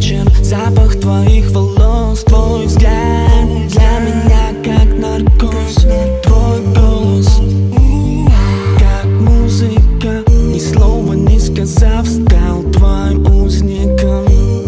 вечер, запах твоих волос, твой взгляд для меня как наркоз. Твой голос как музыка, ни слова не сказав, стал твоим узником.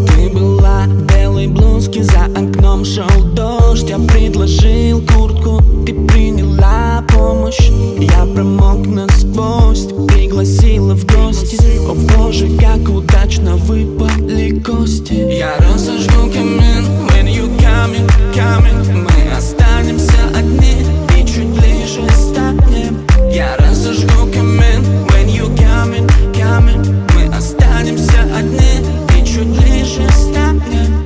Ты была в белой блузке, за окном шел дождь. Я предложил куртку, ты приняла помощь. Я промок насквозь, ты пригласила в гости. О боже, как удачно выпали кости. Я разожгу камин, when you coming, coming. Мы останемся одни и чуть ближе станем. Я разожгу камин, when you coming, coming. Мы останемся одни и чуть ближе станем.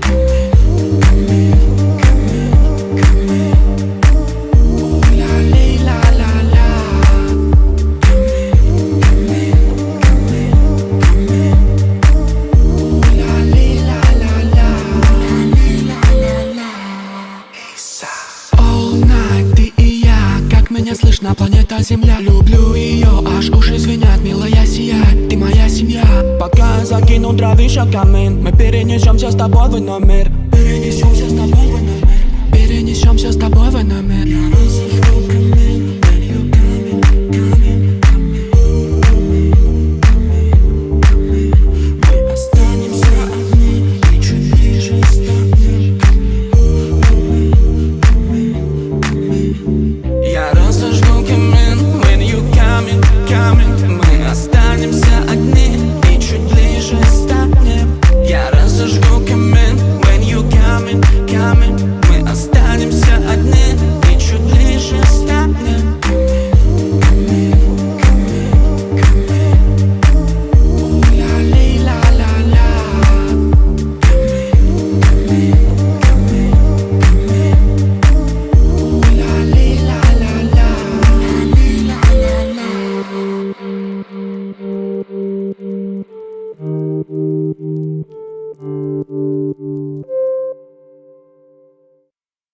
Меня слышно, планета Земля. Люблю ее, аж уши звенят, милая сия, ты моя семья. Пока я закину дровишек камин, мы перенесемся с тобой в номер. Перенесемся с тобой в номер. Перенесемся с тобой в номер.